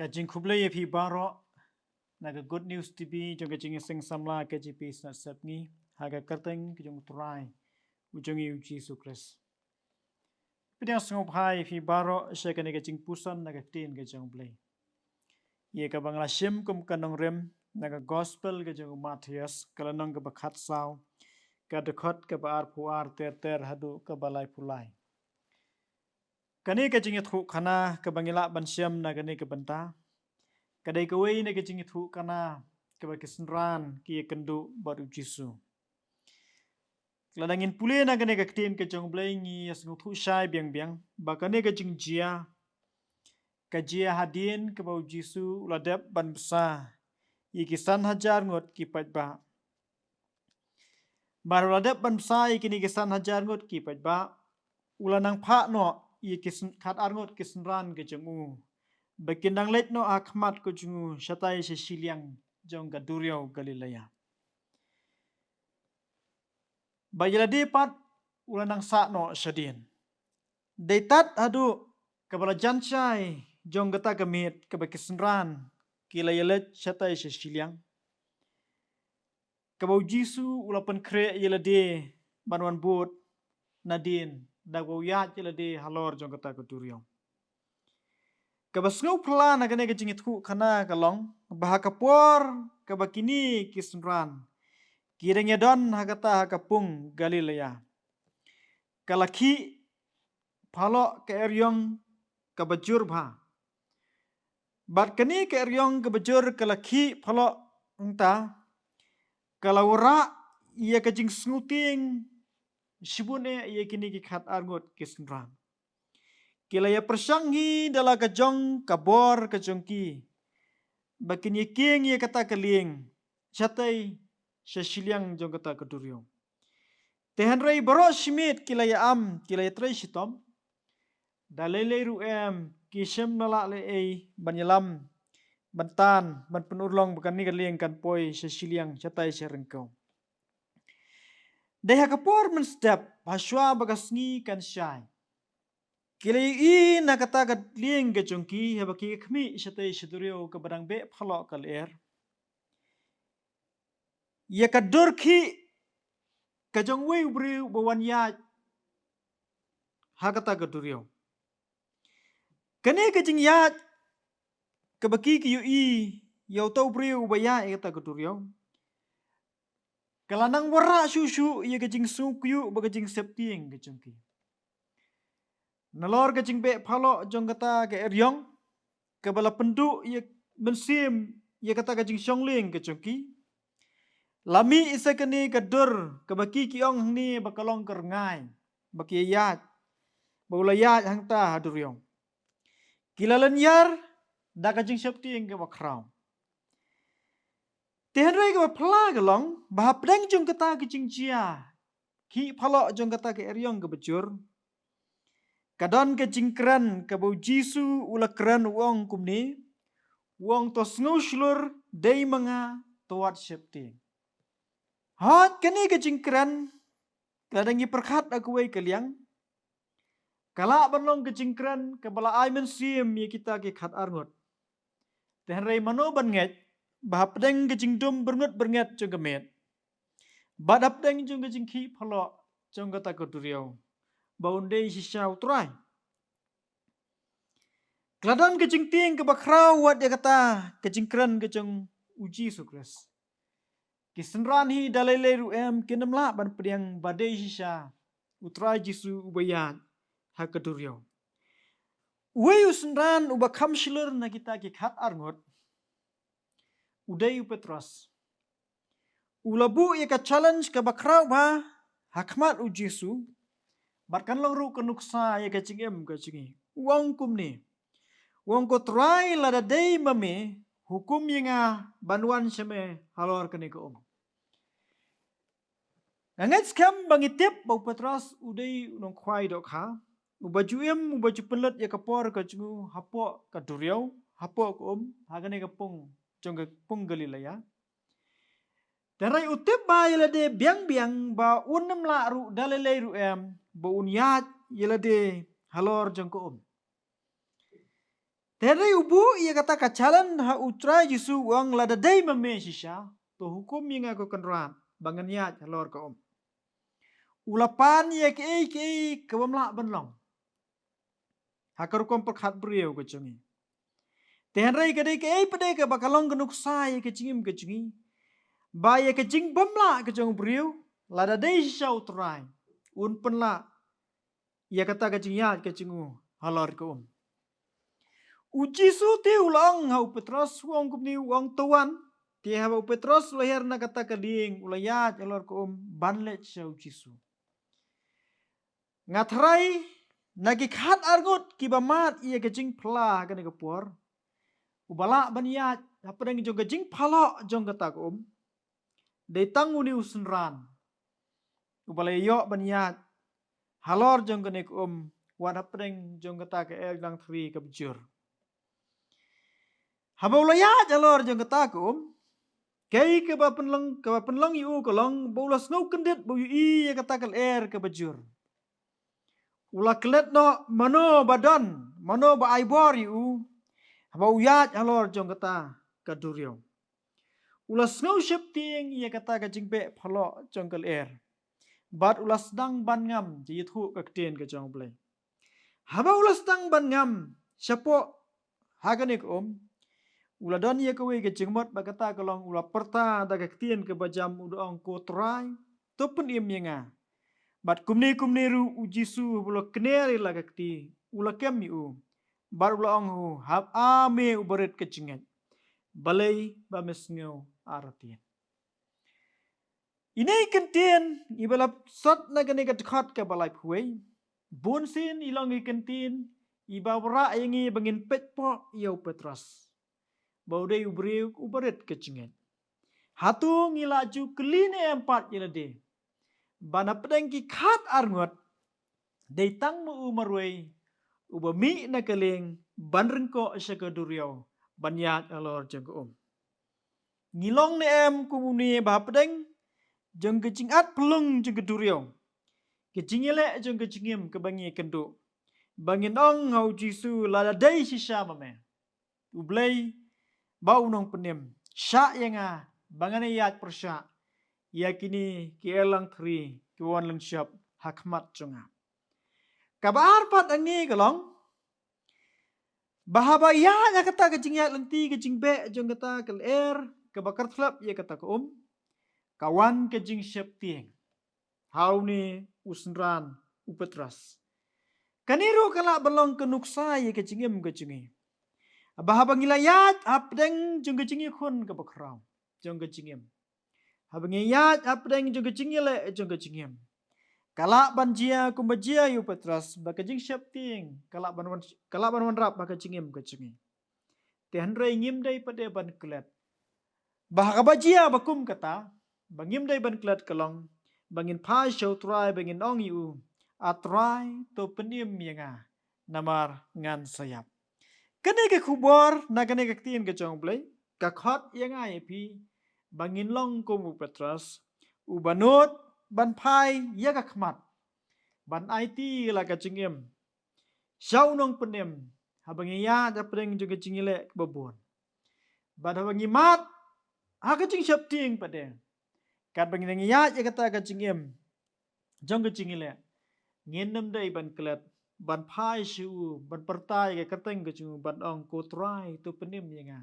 Kajing kublai phi baro naga good news TV jong kajing sing samla KGP snat sapni haga karteng jong turai ujong yu Jesus Christ. Pidang sngop hai phi baro syakane kajing pusan naga tin kajong blai. Ye ka bangla shim kum kanong rem naga gospel kajong Matthias kalanong ka bakhat saw ka dekot ka baar puar ter hadu ka balai pulai. Kani kajing thu khana ka bangila bansyam naga ne ka banta. Kadai kawai na kajing itu kana kaba kesenran kia kendu baru jisu. Keladangin pule na kene kaktin kajong blai ngi asngu thu syai biang bakane kajing jia kajia hadin kaba jisu uladep ban besar ikisan hajar ngot kipat ba. Baru uladep ban besar ikini kisan hajar ngot kipat ba ulanang pak no ikisan kat arngot kesenran kajong Bakindang let no akmat ko jungu syatai sesiliang jong gaduriau Galilea. Bayala depat ulanang sa no syadin. Deitat hadu kabala jancai jong gata gamit kabakisenran kilayalet syatai sesiliang. Kabau jisu ulapan kre yelade banwan bot nadin dagwau yat yelade halor jong gata gaduriau. Kabasngau pela na kene kajing itu kana kalong bahakapor kabakini kisenran kirengnya don hakata hakapung Galilea kalaki palo ke eryong kabajur bha bat kani ke eryong kabajur kalaki palo engta kalawra ia kajing snuting shibune ia kini kikat argot kisenran Kilaya persanghi dala kajong kabor kajongki. Bakin ye king ye kata keling. Chatai sesiliang jong kata keduryong. Tehen rei baro simit kilaya am kilaya trei sitom. Dalele ruem kisem nala le ei banyalam bantan ban penurlong bukan ni keling kan poi sesiliang chatai serengkau. Deha kapor menstep haswa bagasngi kan syai. Kilai na kata kat lieng ke jongki habaki kami syate syudurio ke badang be phalok kal ya kadur ki ke jong wei bri bawan ya hakata kadurio kene ke jing ya ke baki ki yau tau bri ubaya kata kadurio kalanang wara susu ya ke jing su kyu ba ke jing septieng ke jongki Nalor kajing be phalo jong kata ke eryong ke bala pendu ye mensim ye kata kajing shongling ke chongki lami isakani kadur ke baki kiong ni bakalong kerengai baki yat baulayat hangta haduryong kilalan yar da kajing septi ke bakrau Tihanrai ke phla galong bahapdang jong kata kajing jia ki phalo jong kata ke eryong ke bejur Kadon ke jingkran ke bau jisu ula kran wong kumni wong to snushlur dei manga towat septi. Hot kani ke jingkran kadangi perkhat aku wei kaliang kala banlong ke jingkran ke bala ai men sim ye kita ke khat arngot. Tehen rei mano ban nget bahap deng ke jingdum bernget jonggamet. Badap deng jong ke jingki phalo jong kata koduriau. Baundei sisa utrai. Kladon kejing ting ke bakrau wat dia kata kejing keren kejong uji sukres. Kisenran hi dalai ruem kinemla ban pediang badai sisa utrai jisu ubayat hakaduryo. Uwe usenran ubakam shilur na kita ki khat arngot. Udai Petros. Ulabu ya ka challenge ke bakrau ba hakmat ujisu. Barkan long ru kenuksa ya kecingem kecingi. Wong kumni. Wong ko try lada day mame hukum yenga banwan seme halor kene ko Nganget skam bangitip bau Petros udai nong kwai dok ha. Ubaju penlet ya kapor ka jungu hapo ka duriau hapo ko hagane ka pung jong ka pung Galilea. Darai utip ba yelade biang ba unam la ru dalele ru ba unyat yelade halor jong ko Tere ubu ia kata kacalan ha utra Yesu uang lada day mame shisha to hukum yang aku kenrat bangan ya halor ka ulapan ia ke kebamla banlong hakar kom perkhat beriau ke cungi tenrai ke pade ke bakalong kenuk sai ke cingim ke cungi ba ia ke cing bamla ke cung beriau lada day shisha utrai un penla ia kata ke cingya ke cingu halor ka Uji su ti ulang hau Petros wong kumni wong tuan ti hau Petros lahir na kata kading ulayat alor ko banlet sa uji su. Ngatrai nagi khat argut kibamat ia kecing pla kan kapur. Ubala baniat apa deng jong kecing pala jong kata ko de tangu ni usunran. Ubala yo baniat halor jong kene ko wan apa deng jong kata ke el dang tri kabjur. Haba ulayat alor jong kata ko Kay ke ba penlang yu kolong bolas ngau kendet bu i ya kata kal ke bajur. Ula kelet no mano badan mano ba aibor yu haba uyat halor jong kata kaduryo. Ula ngau shep ting ya kata ka jingbe phalo jong kal Bat ula sedang ban ngam ji thu ka ten ka jong ble. Haba ula sedang ban ngam syapo haganik Ula don ia kewe ke jengmot bagata kalong ula perta da kektien ke bajam udaong ko trai to pun im yenga. Bat kumni ru ujisu bulo keneri la kekti ula kem yu. Bar ula ong hu hab ame ubaret ke jenget. Balai ba mesngeu artien. Ini kentien ibalap sot na gani ke dekat ke balai puai. Bonsin ilang kentien iba wara yengi bangin petpo iau Petros. Baudai ubaret kecingan. Hatu ngilaju keline empat yelade. Bana pedang ki khat arngot. Dei tang mu umarway. Ubami na kaling banrengko syakaduriyaw. Banyat alor jeng Ngilong ni kumuni bah pedang. Jeng kecingat pelung jeng keduriyaw. Kecingile jeng kecingim kebangi kenduk. Bangin ong hau jisu lada day sisa mame. Ublay bau nong penim syak yang bangane yat persyak yakini ki elang tri ki wan lang syap hakmat chunga kabar pat angni kalong bahaba ya kata ke jingyat lenti ke jingbe jong kata kel ke bakar thlap ya kata ko kawan ke jing syap tieng hau ni usnran upetras kaniru kala belong ke nuksa ya ke jingim ke jingi Bahaba ngilayat apdeng jung kecing khun ke bakrau jung kecingim. Haba ngiyat apdeng jung kecingile jung kecingim. Kala banjia kumbajia yu Petras bakajing syapting kala ban rap bakajingim kecingim. Tehandre ngim dai pada ban kelet. Bahaka bajia bakum kata bangim dai ban kelet kelong bangin pa show try bangin ong yu atrai to penim yanga namar ngan sayap. Kene ke kubor na kene ke tien ke chong play ka khot yang ai pi bangin long ko mu Petras ubanot ban pai ya ka khmat ban IT la ka chingem shau nong penem habangi ya da preng juga chingile babon ban habangi mat ha ka ching shap ting pade kat bangin ya ya kata ka chingem jong ka chingile ngenem dai ban klet ban pai shu ban pertai ke keteng ke chu ban ong ko trai tu penim yenga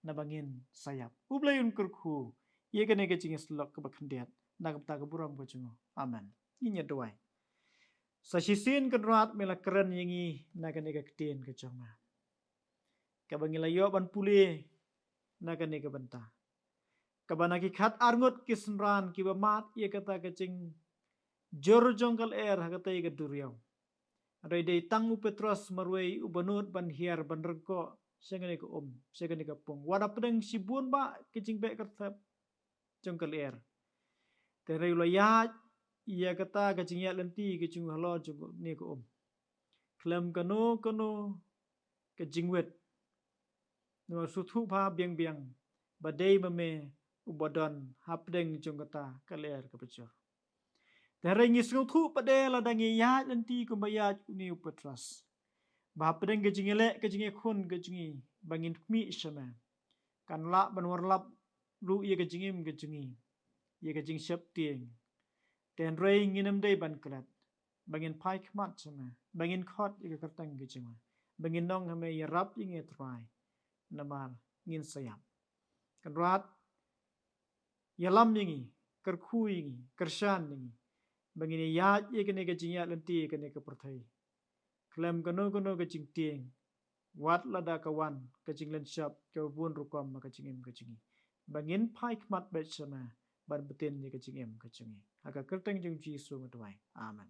na bangin sayap ublayun kurku ye kene ke cingis lok ke bakhendiat na kapta ke buram ke chu amen inya doai sa sisin ke rat mela keren yengi na kene ke ketien ke choma ke bangila yo ban pule na kene ke benta ke banaki khat arngut kisnran ki bamat ye kata ke cing jor jongkal hakata ke duriau Rai dei tangu Petros marwei ubanut ban hiar ban rengko sengene ko sengene ka pung wada pedeng sibun ba kicing be kertap jongkal tere ulo ya ia kata kacing ya lenti kicing halo jong ni ko klem kano kacing wet no suthu pa biang biang badai mame ubadon hapdeng jong kata kaler ka pecor Tere ngis thu pade la dangi ya lenti kumbaya ni Petras Bahapedeng kejingile kejingi khun kejingi bangin mi sama. Kan la banwar lap lu ye kejingim kejingi. Ye kejing siap tieng. Dan rei nginem dei ban kelat. Bangin pai khmat sama. Bangin khot ye kertang kejinga. Bangin nong hame ye rap ye nge try. Namal ngin sayap. Kan rat yalam yengi kerkhu yengi kershan yengi. Bangin ye yat ye kene kejingya lenti kene keperthai. Klem kono kejing tieng. Wat lada kawan kejing len siap kebun rukom kejingim kejingi. Bangin pai khmat bet sama. Ban betin ye kejingim kejingi. Haka kertang jeng Jisu ngetuai. Amen.